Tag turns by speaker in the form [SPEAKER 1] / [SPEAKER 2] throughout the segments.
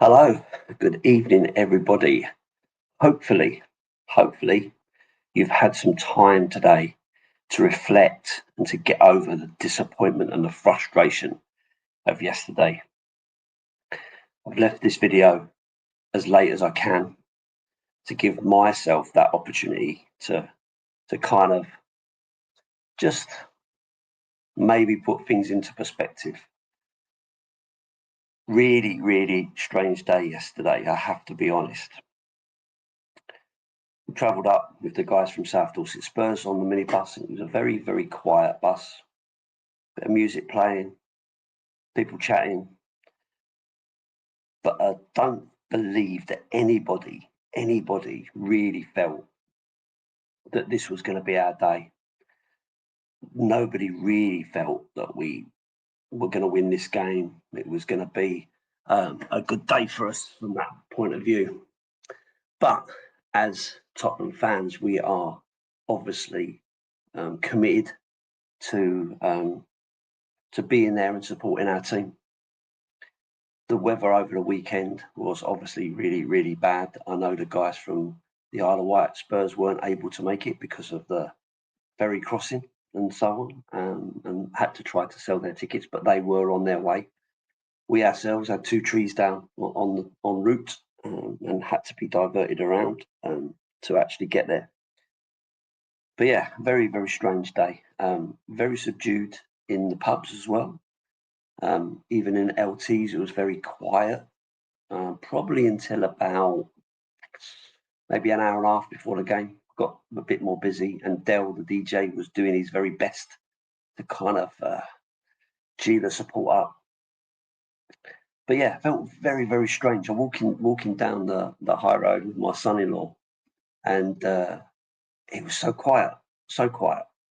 [SPEAKER 1] Hello, good evening, everybody. Hopefully, hopefully, you've had some time today to reflect and to get over the disappointment and the frustration of yesterday. I've left this video as late as I can to give myself that opportunity to kind of just maybe put things into perspective. Really, really strange day yesterday, I have to be honest. We travelled up with the guys from South Dorset Spurs on the minibus. It was a very, very quiet bus. Bit of music playing, people chatting. But I don't believe that anybody really felt that this was going to be our day. Nobody really felt that we were going to win this game. It was going to be a good day for us from that point of view. But as Tottenham fans, we are obviously committed to being there and supporting our team. The weather over the weekend was obviously really, really bad. I know the guys from the Isle of Wight Spurs weren't able to make it because of the ferry crossing and so on, and had to try to sell their tickets, but they were on their way. We ourselves had two trees down en route and had to be diverted around to actually get there. But yeah, very, very strange day. Very subdued in the pubs as well. Even in LTs, it was very quiet, probably until about maybe an hour and a half before the game. Got a bit more busy, and Dell, the DJ, was doing his very best to kind of gee the support up. But yeah, it felt very, very strange. I'm walking down the high road with my son-in-law, and it was so quiet,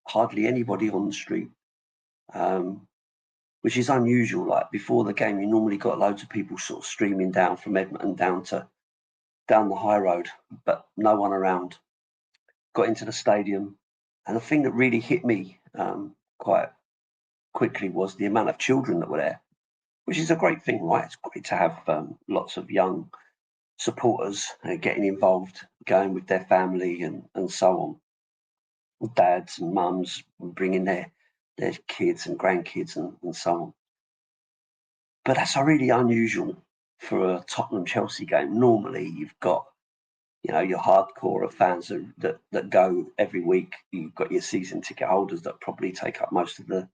[SPEAKER 1] hardly anybody on the street. Which is unusual. Like before the game, you normally got loads of people sort of streaming down from Edmonton down the high road, but no one around. Got into the stadium, and the thing that really hit me quite quickly was the amount of children that were there, which is a great thing, right? It's great to have lots of young supporters getting involved, going with their family and so on. Dads and mums bringing their kids and grandkids and so on. But that's really unusual for a Tottenham Chelsea game. Normally, you've got your hardcore of fans that go every week. You've got your season ticket holders that probably take up most of the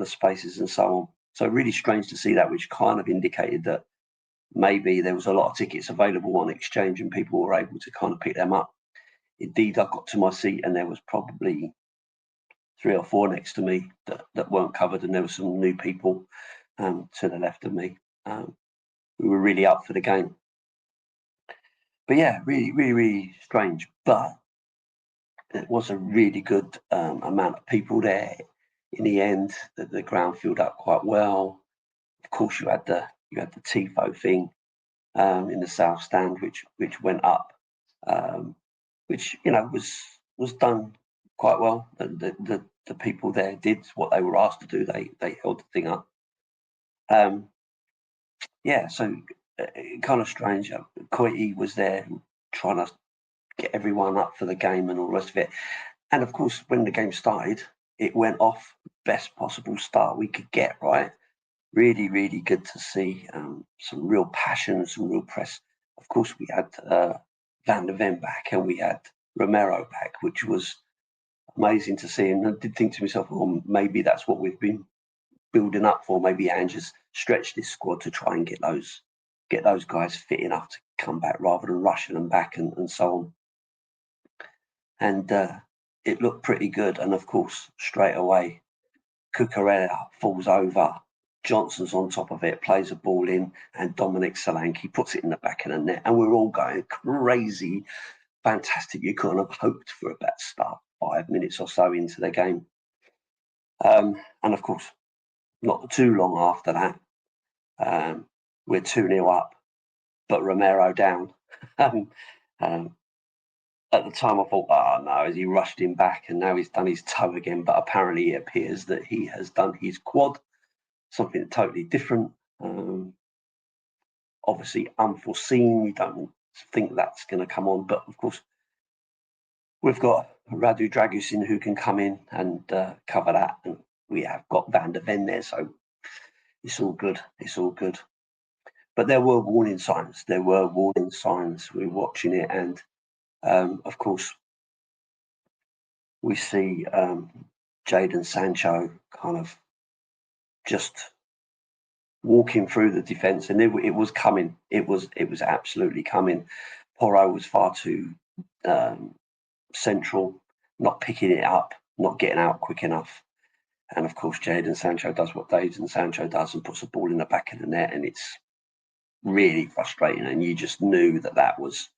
[SPEAKER 1] spaces and so on. So really strange to see that, which kind of indicated that maybe there was a lot of tickets available on exchange and people were able to kind of pick them up. Indeed, I got to my seat and there was probably 3 or 4 next to me that weren't covered, and there were some new people to the left of me who were really up for the game. But yeah, really, really, really strange. But it was a really good amount of people there. In the end, the ground filled up quite well. Of course, you had the tifo thing in the south stand, which went up, which was done quite well. The people there did what they were asked to do. They held the thing up. Yeah, so kind of strange. Coity was there trying to get everyone up for the game and all the rest of it. And of course, when the game started, it went off best possible start we could get, right? Really, really good to see some real passion, some real press. Of course, we had Van der Ven back and we had Romero back, which was amazing to see. And I did think to myself, well, maybe that's what we've been building up for. Maybe Ange has stretched this squad to try and get those guys fit enough to come back rather than rushing them back and so on. And it looked pretty good. And of course, straight away, Cucurella falls over. Johnson's on top of it, plays a ball in, and Dominic Solanke puts it in the back of the net. And we're all going crazy. Fantastic. You couldn't have hoped for a better start 5 minutes or so into the game. And of course, not too long after that, we're 2-0 up, but Romero down. At the time, I thought, oh no, as he rushed him back, and now he's done his toe again. But apparently, it appears that he has done his quad, something totally different. obviously unforeseen. You don't think that's going to come on, but of course we've got Radu Dragusin who can come in and cover that, and we have got Van der Ven there, so it's all good. It's all good. But there were warning signs. There were warning signs. We're watching it, and of course we see Jadon Sancho kind of just walking through the defence, and it was coming. It was absolutely coming. Porro was far too central, not picking it up, not getting out quick enough. And of course, Jadon Sancho does what Jadon Sancho does and puts the ball in the back of the net, and it's really frustrating. And you just knew that was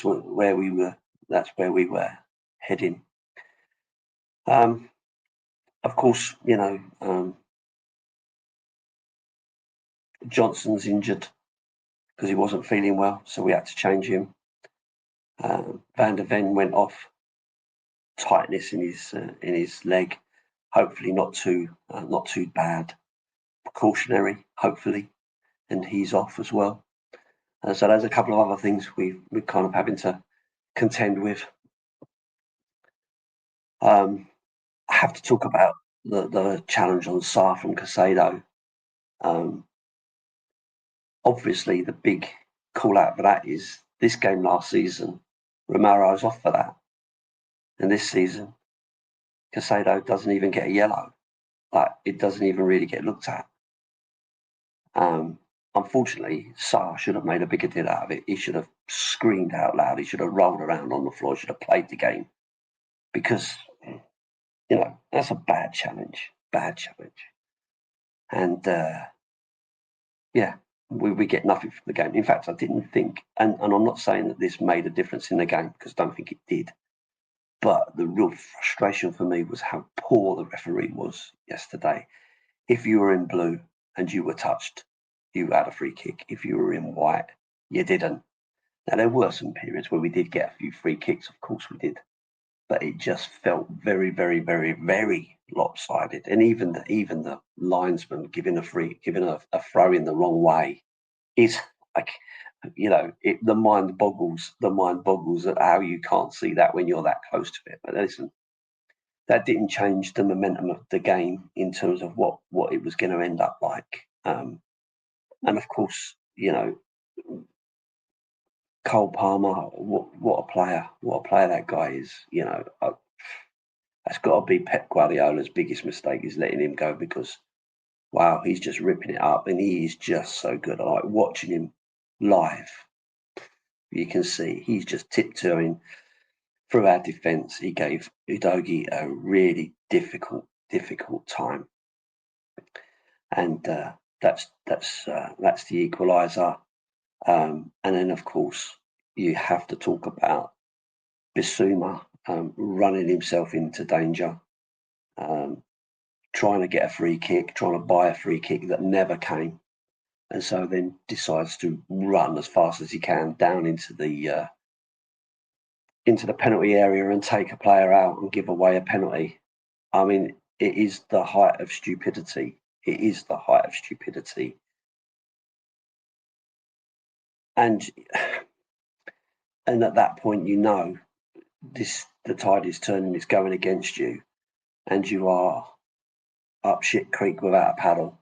[SPEAKER 1] where we were. That's where we were heading. Of course, Johnson's injured because he wasn't feeling well, so we had to change him. Van der Ven went off, tightness in his leg. Hopefully not too bad. Precautionary, hopefully, and he's off as well. So there's a couple of other things we're kind of having to contend with. I have to talk about the challenge on Sarr from Caicedo. Obviously, the big call out for that is this game last season, Romero's off for that. And this season, Caicedo doesn't even get a yellow. Like, it doesn't even really get looked at. Unfortunately, Sarr should have made a bigger deal out of it. He should have screamed out loud. He should have rolled around on the floor. Should have played the game. Because, that's a bad challenge. Bad challenge. And, we get nothing from the game. In fact, I didn't think, and I'm not saying that this made a difference in the game, because I don't think it did. But the real frustration for me was how poor the referee was yesterday. If you were in blue and you were touched, you had a free kick. If you were in white, you didn't. Now, there were some periods where we did get a few free kicks. Of course we did. But it just felt very, very, very, very lopsided. And even the linesman giving a throw in the wrong way is like, the mind boggles at how you can't see that when you're that close to it. But listen, that didn't change the momentum of the game in terms of what it was going to end up like. And of course, Cole Palmer, what a player that guy is. That's got to be Pep Guardiola's biggest mistake, is letting him go, because wow, he's just ripping it up, and he is just so good. I like watching him live. You can see he's just tiptoeing through our defence. He gave Udogie a really difficult time, and that's the equaliser. And then, of course, you have to talk about Bissouma running himself into danger, trying to get a free kick, trying to buy a free kick that never came, and so then decides to run as fast as he can down into the penalty area and take a player out and give away a penalty. I mean, it is the height of stupidity. It is the height of stupidity. And at that point, the tide is turning, it's going against you, and you are up shit creek without a paddle.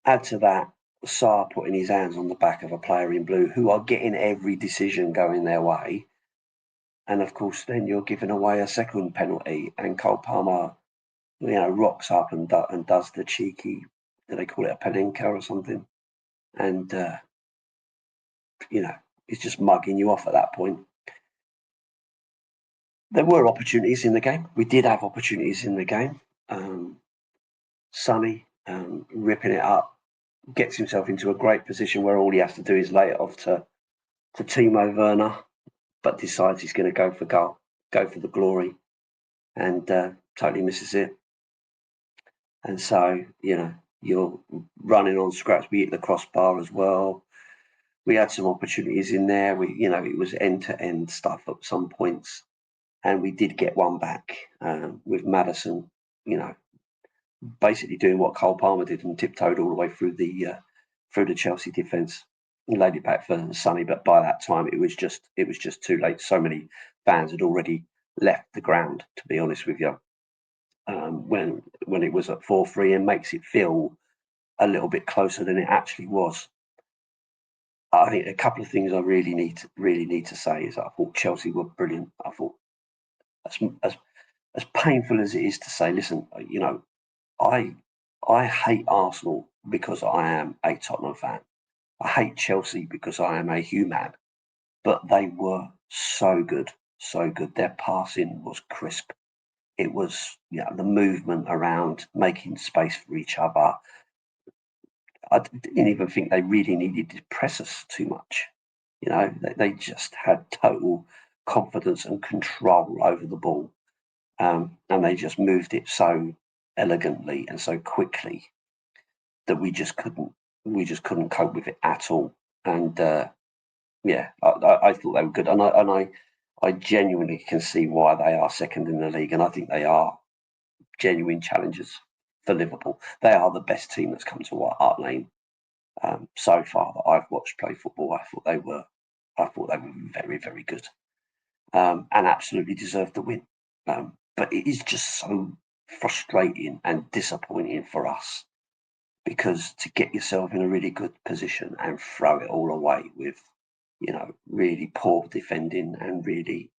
[SPEAKER 1] Add to that, Sarr putting his hands on the back of a player in blue who are getting every decision going their way. And of course, then you're giving away a second penalty, and Cole Palmer, rocks up and does the cheeky, do they call it a Panenka or something? And, he's just mugging you off at that point. There were opportunities in the game. We did have opportunities in the game. Sonny ripping it up, gets himself into a great position where all he has to do is lay it off to Timo Werner, but decides he's going to go for the glory, and totally misses it. And so, you're running on scraps. We hit the crossbar as well. We had some opportunities in there. It was end-to-end stuff at some points, and we did get one back with Maddison, basically doing what Cole Palmer did and tiptoed all the way through through the Chelsea defence. He laid it back for Sonny, but by that time it was just too late. So many fans had already left the ground, to be honest with you, when it was at 4-3, and makes it feel a little bit closer than it actually was. I think a couple of things I really need to say is I thought Chelsea were brilliant. I thought, as painful as it is to say, listen, I hate Arsenal because I am a Tottenham fan. I hate Chelsea because I am a human. But they were so good, so good. Their passing was crisp. It was, the movement around, making space for each other. I didn't even think they really needed to press us too much. They just had total confidence and control over the ball, and they just moved it so elegantly and so quickly that we just couldn't cope with it at all. And I thought they were good, and I genuinely can see why they are second in the league, and I think they are genuine challengers for Liverpool. They are the best team that's come to Hart Lane so far that I've watched play football. I thought they were very, very good, and absolutely deserved the win. But it is just so frustrating and disappointing for us, because to get yourself in a really good position and throw it all away with, really poor defending and really,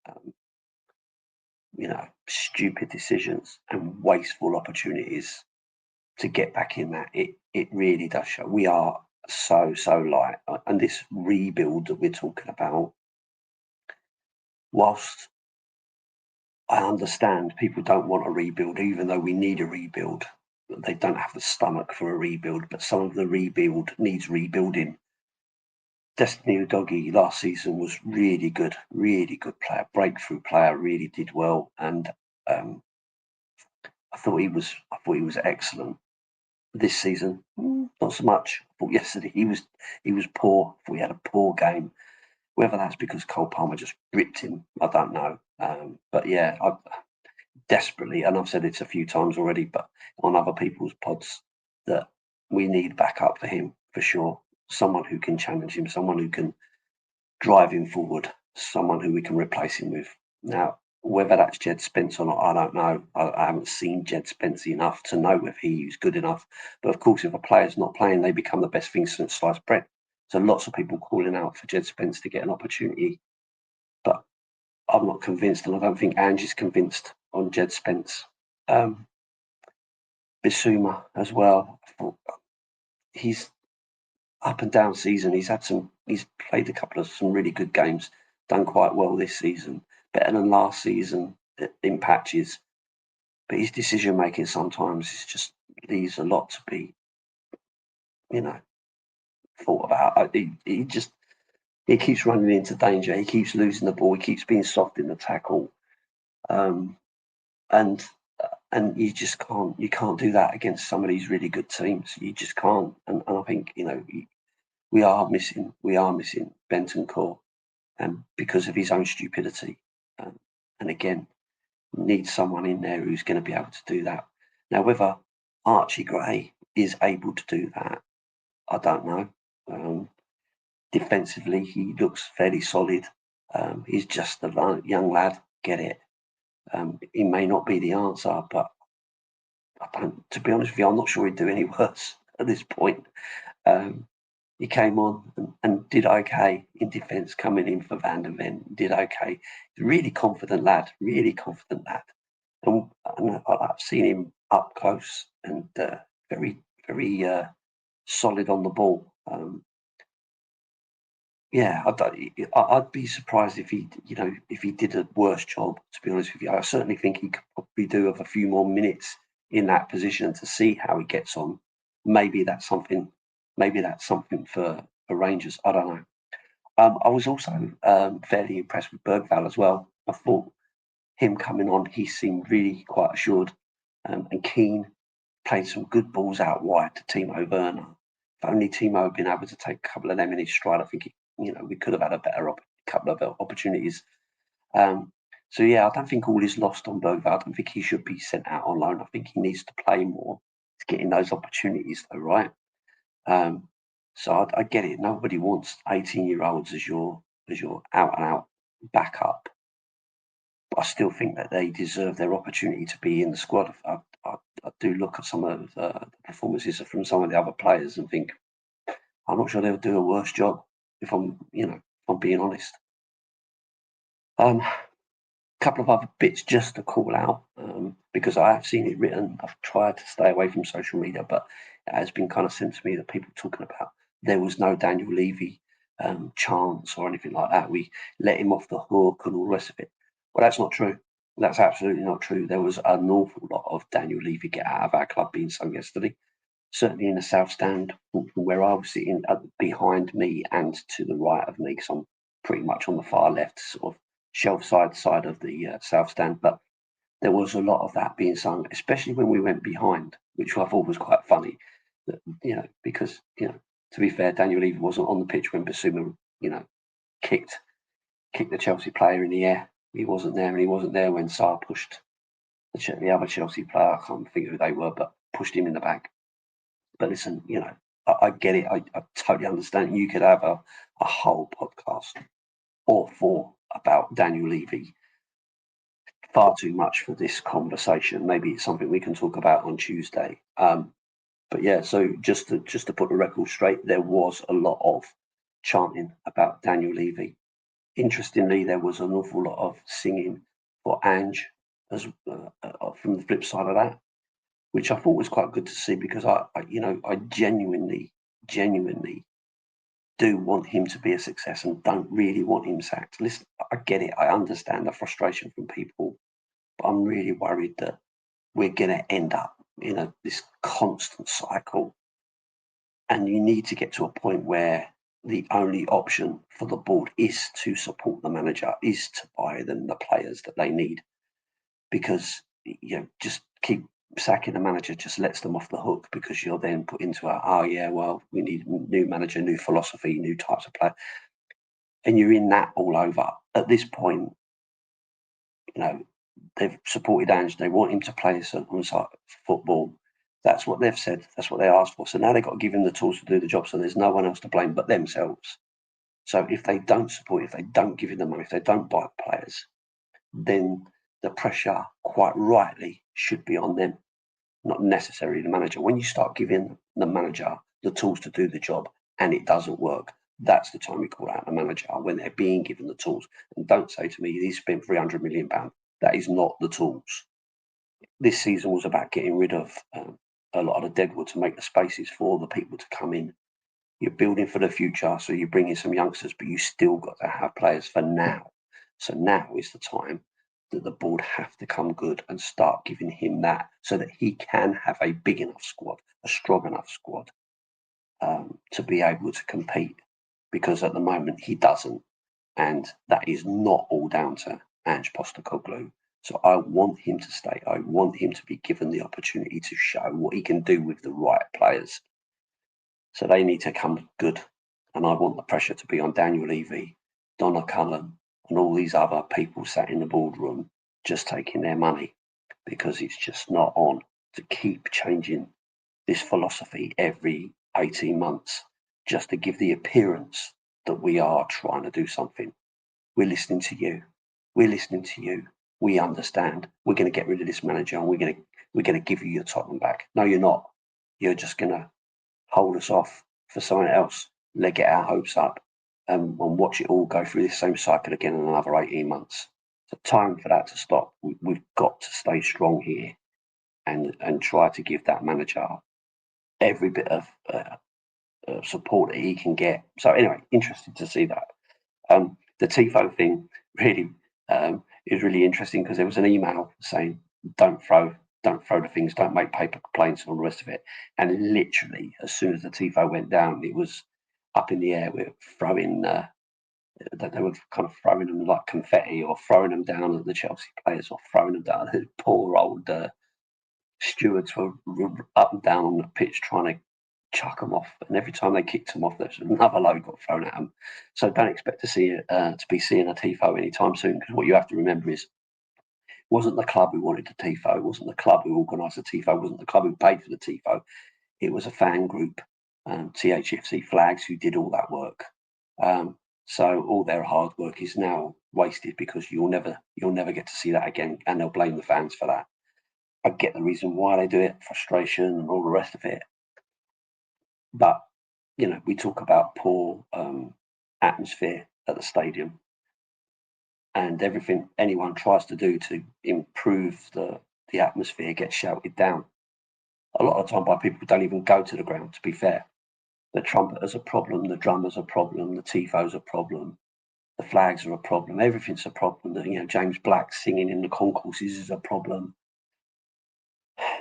[SPEAKER 1] stupid decisions and wasteful opportunities to get back in that, it really does show we are so light. And this rebuild that we're talking about, whilst I understand people don't want a rebuild, even though we need a rebuild, they don't have the stomach for a rebuild, but some of the rebuild needs rebuilding. Destiny Udogie last season was really good player, breakthrough player, really did well, and I thought he was excellent. This season, not so much. I thought yesterday he was poor. I thought he had a poor game. Whether that's because Cole Palmer just ripped him, I don't know. But yeah, I desperately, and I've said it a few times already, but on other people's pods, that we need backup for him for sure. Someone who can challenge him, someone who can drive him forward, someone who we can replace him with. Now, whether that's Jed Spence or not, I don't know. I haven't seen Jed Spence enough to know if he's good enough. But of course, if a player's not playing, they become the best thing since sliced bread. So lots of people calling out for Jed Spence to get an opportunity. But I'm not convinced, and I don't think Ange is convinced on Jed Spence. Bissouma as well. He's up and down season. He's played a couple of some really good games, done quite well this season, better than last season in patches. But his decision making sometimes is just leaves a lot to be, thought about. He keeps running into danger. He keeps losing the ball. He keeps being soft in the tackle, and you just can't do that against some of these really good teams. You just can't. And I think we are missing Bentancur, and because of his own stupidity. And again, need someone in there who's going to be able to do that. Now, whether Archie Gray is able to do that, I don't know. Defensively, he looks fairly solid. He's just a young lad, get it. He may not be the answer, but to be honest with you, I'm not sure he'd do any worse at this point. He came on and did okay in defence, coming in for Van der Ven, did okay. Really confident lad. And I've seen him up close and very, very solid on the ball. I'd be surprised if he did a worse job, to be honest with you. I certainly think he could probably do with a few more minutes in that position to see how he gets on. Maybe that's something for Rangers. I don't know. I was also fairly impressed with Bergvall as well. I thought him coming on, he seemed really quite assured and keen. Played some good balls out wide to Timo Werner. If only Timo had been able to take a couple of them in his stride, I think we could have had a better couple of opportunities. So yeah, I don't think all is lost on Bergvall. I don't think he should be sent out on loan. I think he needs to play more to get in those opportunities, though, right? So I get it. Nobody wants 18-year-olds as your out and out backup. But I still think that they deserve their opportunity to be in the squad. I do look at some of the performances from some of the other players and think I'm not sure they'll do a worse job if I'm being honest. Couple of other bits just to call out because I have seen it written. I've tried to stay away from social media, but it has been kind of sent to me that people talking about there was no Daniel Levy chance or anything like that. We let him off the hook and all the rest of it. Well, that's not true. That's absolutely not true. There was an awful lot of Daniel Levy get out of our club being sung yesterday. Certainly in the south stand, from where I was sitting behind me and to the right of me, because I'm pretty much on the far left, sort of shelf side of the south stand. But there was a lot of that being sung, especially when we went behind, which I thought was quite funny. That, because to be fair, Daniel Levy wasn't on the pitch when Basuma, kicked the Chelsea player in the air. He wasn't there, and he wasn't there when Sarr pushed the other Chelsea player. I can't think who they were, but pushed him in the back. But listen, I get it. I totally understand. You could have a whole podcast or four about Daniel Levy. Far too much for this conversation. Maybe it's something we can talk about on Tuesday. But yeah, so just to put the record straight, there was a lot of chanting about Daniel Levy. Interestingly, there was an awful lot of singing for Ange as from the flip side of that, which I thought was quite good to see because I genuinely do want him to be a success and don't really want him sacked. Listen, I get it. I understand the frustration from people, but I'm really worried that we're going to end up in this constant cycle. And you need to get to a point where the only option for the board is to support the manager, is to buy them the players that they need. Because, just keep sacking the manager just lets them off the hook because you're then put into we need new manager, new philosophy, new types of play. And you're in that all over. At this point, they've supported Ange. They want him to play on side football. That's what they've said. That's what they asked for. So now they've got to give him the tools to do the job. So there's no one else to blame but themselves. So if they don't support, if they don't give him the money, if they don't buy players, then the pressure, quite rightly, should be on them, not necessarily the manager. When you start giving the manager the tools to do the job and it doesn't work, that's the time we call out the manager, when they're being given the tools. And don't say to me, he's spent £300 million. That is not the tools. This season was about getting rid of a lot of the deadwood to make the spaces for the people to come in. You're building for the future, so you bring in some youngsters, but you still got to have players for now. So now is the time that the board have to come good and start giving him that so that he can have a big enough squad, a strong enough squad to be able to compete. Because at the moment he doesn't, and that is not all down to Ange Postecoglou. So I want him to stay. I want him to be given the opportunity to show what he can do with the right players. So they need to come good. And I want the pressure to be on Daniel Levy, Donna Cullen, and all these other people sat in the boardroom just taking their money, because it's just not on to keep changing this philosophy every 18 months just to give the appearance that we are trying to do something. We're listening to you. We're listening to you. We understand. We're going to get rid of this manager and we're going to give you your Tottenham back. No, you're not. You're just going to hold us off for someone else, get our hopes up, and watch it all go through this same cycle again in another 18 months. So time for that to stop. We've got to stay strong here and try to give that manager every bit of support that he can get. So anyway, interested to see that. The TIFO thing really is really interesting because there was an email saying don't throw the things, don't make paper complaints and all the rest of it. And literally, as soon as the TIFO went down, it was up in the air. We were throwing, they were kind of throwing them like confetti, or throwing them down at the Chelsea players, or throwing them down. The poor old stewards were up and down on the pitch trying to chuck them off, and every time they kicked them off, there's another load got thrown at them. So don't expect to see to be seeing a TIFO anytime soon, because what you have to remember is, it wasn't the club who wanted the TIFO, it wasn't the club who organised the TIFO, it wasn't the club who paid for the TIFO. It was a fan group THFC flags who did all that work. So all their hard work is now wasted because you'll never get to see that again, and they'll blame the fans for that. I get the reason why they do it, frustration and all the rest of it. But, we talk about poor atmosphere at the stadium, and everything anyone tries to do to improve the atmosphere gets shouted down. A lot of the time by people who don't even go to the ground, to be fair. The trumpeter's a problem, the drummer's a problem, the tifo's a problem, the flags are a problem, everything's a problem. James Black singing in the concourses is a problem.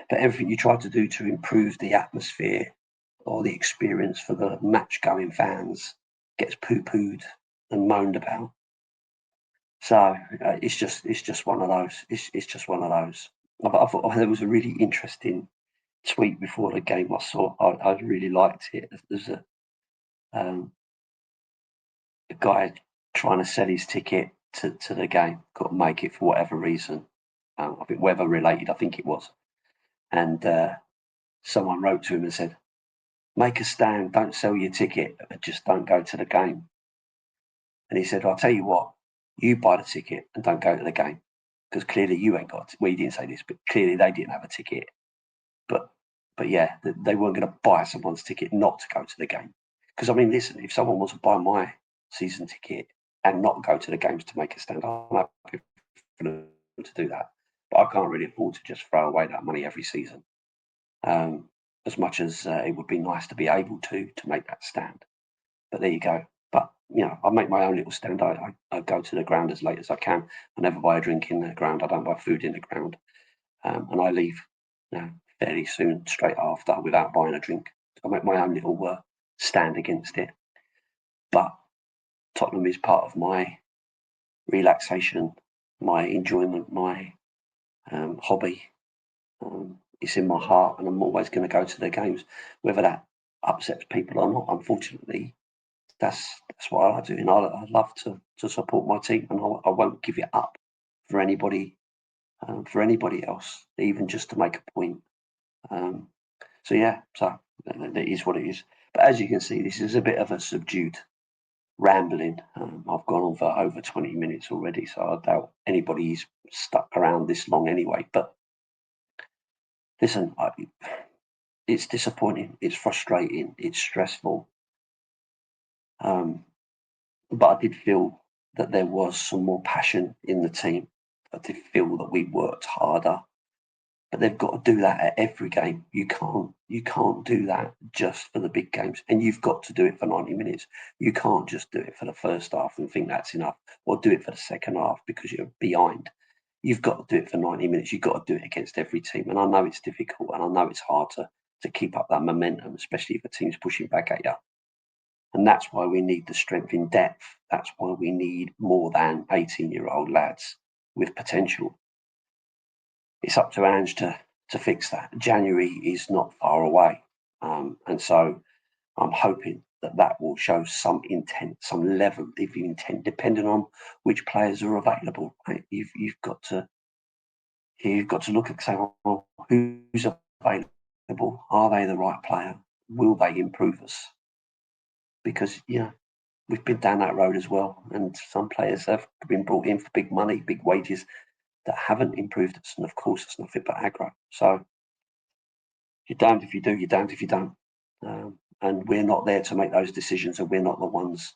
[SPEAKER 1] But everything you try to do to improve the atmosphere or the experience for the match-going fans gets poo-pooed and moaned about. So it's just one of those. It's just one of those. I thought there was a really interesting tweet before the game I saw. I really liked it. There's a guy trying to sell his ticket to the game, couldn't make it for whatever reason. I think weather related, I think it was. And someone wrote to him and said, "Make a stand, don't sell your ticket, just don't go to the game." And he said, "I'll tell you what, you buy the ticket and don't go to the game, because clearly you ain't got." Well, he didn't say this, but clearly they didn't have a ticket. But yeah, they weren't going to buy someone's ticket not to go to the game. Because I mean, listen, if someone wants to buy my season ticket and not go to the games to make a stand, I'm happy for them to do that. But I can't really afford to just throw away that money every season. As much as it would be nice to be able to make that stand. But there you go. But I make my own little stand. I go to the ground as late as I can. I never buy a drink in the ground. I don't buy food in the ground, and I leave fairly soon, straight after, without buying a drink. I make my own little stand against it. But Tottenham is part of my relaxation, my enjoyment, my hobby. It's in my heart, and I'm always going to go to their games, whether that upsets people or not. Unfortunately, that's what I do, and I love to support my team, and I won't give it up for anybody else, even just to make a point. So that is what it is. But as you can see, this is a bit of a subdued rambling. I've gone on for over 20 minutes already, so I doubt anybody's stuck around this long anyway. But listen, it's disappointing, it's frustrating, it's stressful. But I did feel that there was some more passion in the team. I did feel that we worked harder. But they've got to do that at every game. You can't do that just for the big games, and you've got to do it for 90 minutes. You can't just do it for the first half and think that's enough, or do it for the second half because you're behind. You've got to do it for 90 minutes. You've got to do it against every team, and I know it's difficult, and I know it's hard to keep up that momentum, especially if a team's pushing back at you. And that's why we need the strength in depth. That's why we need more than 18-year-old lads with potential. It's up to Ange to fix that. January is not far away. And so I'm hoping that will show some intent, some level of intent, depending on which players are available. Right? You've got to look at saying, well, who's available? Are they the right player? Will they improve us? Because we've been down that road as well, and some players have been brought in for big money, big wages, that haven't improved us, and of course it's nothing but aggro. So you're damned if you do, you're damned if you don't. And we're not there to make those decisions, and we're not the ones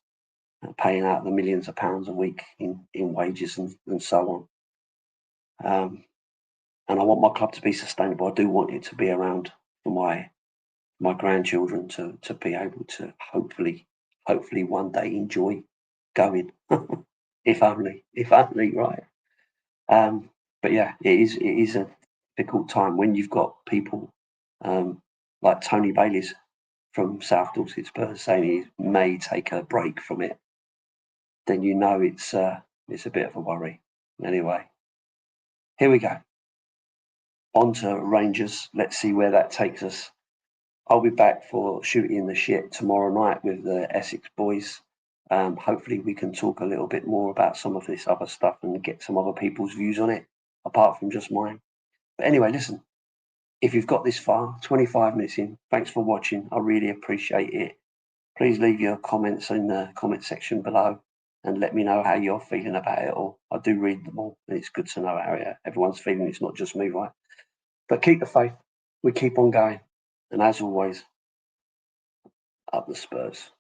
[SPEAKER 1] paying out the millions of pounds a week in wages and so on. And I want my club to be sustainable. I do want it to be around for my grandchildren to be able to hopefully one day enjoy going. if only, right? But yeah, it is a difficult time when you've got people like Tony Bayliss from South Dorset Spurs saying he may take a break from it. Then it's a bit of a worry. Anyway, here we go. On to Rangers. Let's see where that takes us. I'll be back for Shooting the Shit tomorrow night with the Essex boys. Hopefully we can talk a little bit more about some of this other stuff and get some other people's views on it, apart from just mine. But anyway, listen, If you've got this far, 25 minutes in, thanks for watching. I really appreciate it. Please leave your comments in the comment section below and let me know how you're feeling about it all. I do read them all, and it's good to know how everyone's feeling. It's not just me, right? But keep the faith. We keep on going. And as always, up the Spurs.